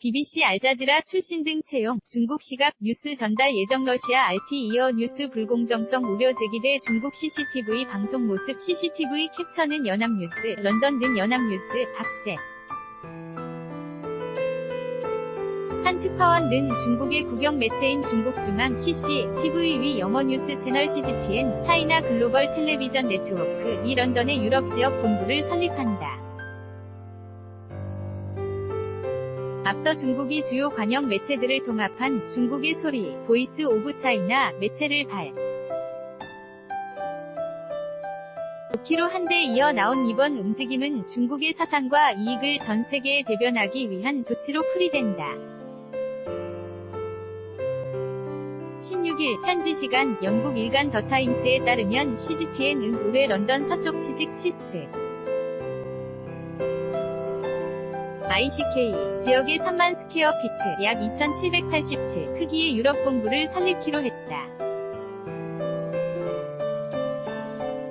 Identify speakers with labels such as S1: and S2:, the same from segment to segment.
S1: BBC 알자지라 출신 등 채용, 중국 시각 뉴스 전달 예정 러시아 RT 이어 뉴스 불공정성 우려 제기돼 중국 CCTV 방송 모습 CCTV 캡처는 연합뉴스, 런던 등 연합뉴스, 박대. 한 특파원 는 중국의 국영 매체인 중국중앙 CCTV 위 영어 뉴스 채널 CGTN, 차이나 글로벌 텔레비전 네트워크, 이 런던의 유럽 지역 본부를 설립한다. 앞서 중국이 주요 관영 매체들을 통합한 중국의 소리, 보이스 오브 차이나 매체를 5km 한 대 이어 나온 이번 움직임은 중국의 사상과 이익을 전 세계에 대변하기 위한 조치로 풀이된다. 16일 현지 시간 영국 일간 더타임스에 따르면 CGTN은 올해 런던 서쪽 취직 치스 ICK 지역의 3만 스퀘어 피트 약 2787 크기의 유럽 본부를 설립키로 했다.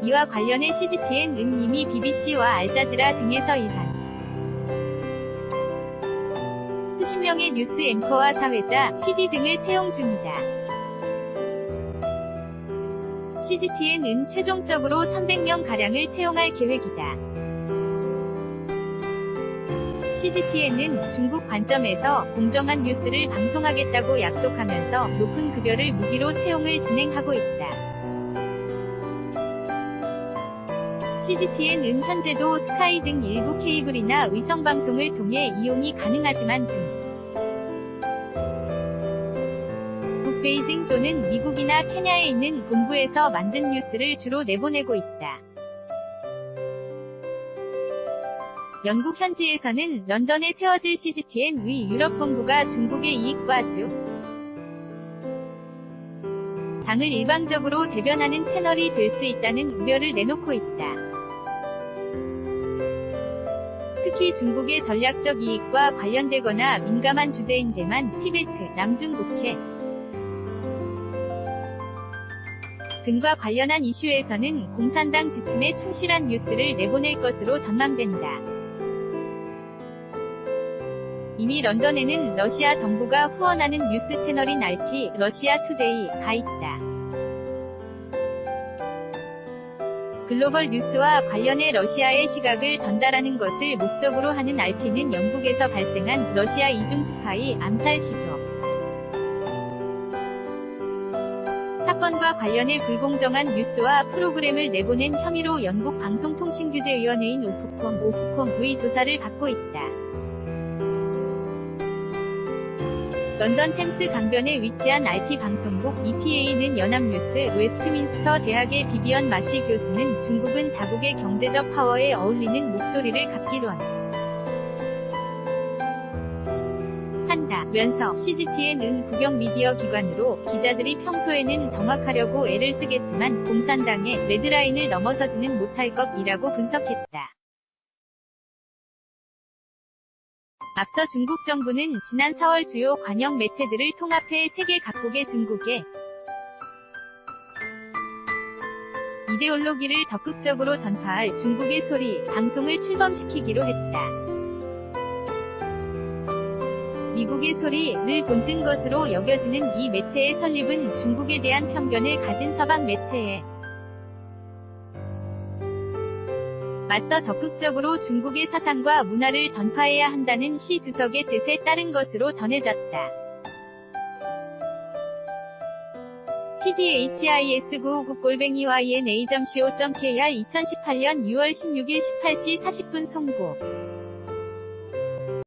S1: 이와 관련해 CGTN은 이미 BBC와 알자지라 등에서 일한 수십 명의 뉴스 앵커와 사회자, PD 등을 채용 중이다. CGTN은 최종적으로 300명가량을 채용할 계획이다. CGTN은 중국 관점에서 공정한 뉴스를 방송하겠다고 약속하면서 높은 급여를 무기로 채용을 진행하고 있다. CGTN은 현재도 스카이 등 일부 케이블이나 위성방송을 통해 이용이 가능하지만 중국 베이징 또는 미국이나 케냐에 있는 본부에서 만든 뉴스를 주로 내보내고 있다. 영국 현지에서는 런던에 세워질 CGTN 위 유럽 본부가 중국의 이익과 장을 일방적으로 대변하는 채널이 될 수 있다는 우려를 내놓고 있다. 특히 중국의 전략적 이익과 관련되거나 민감한 주제인 대만, 티베트, 남중국해 등과 관련한 이슈에서는 공산당 지침에 충실한 뉴스를 내보낼 것으로 전망된다. 이미 런던에는 러시아 정부가 후원하는 뉴스 채널인 RT, 러시아 투데이가 있다. 글로벌 뉴스와 관련해 러시아의 시각을 전달하는 것을 목적으로 하는 RT는 영국에서 발생한 러시아 이중 스파이 암살 시도 사건과 관련해 불공정한 뉴스와 프로그램을 내보낸 혐의로 영국 방송통신규제위원회인 오프콤의 조사를 받고 있다. 런던 템스 강변에 위치한 RT 방송국 EPA는 연합뉴스, 웨스트민스터 대학의 비비언 마시 교수는 중국은 자국의 경제적 파워에 어울리는 목소리를 갖기로 한다면서 CGTN은 국영 미디어 기관으로 기자들이 평소에는 정확하려고 애를 쓰겠지만 공산당의 레드라인을 넘어서지는 못할 것이라고 분석했다. 앞서 중국 정부는 지난 4월 주요 관영 매체들을 통합해 세계 각국의 중국의 이데올로기를 적극적으로 전파할 중국의 소리 방송을 출범시키기로 했다. 미국의 소리를 본뜬 것으로 여겨지는 이 매체의 설립은 중국에 대한 편견을 가진 서방 매체에 맞서 적극적으로 중국의 사상과 문화를 전파해야 한다는 시 주석의 뜻에 따른 것으로 전해졌다. pdhis959-yna.co.kr 2018년 6월 16일 18시 40분 송고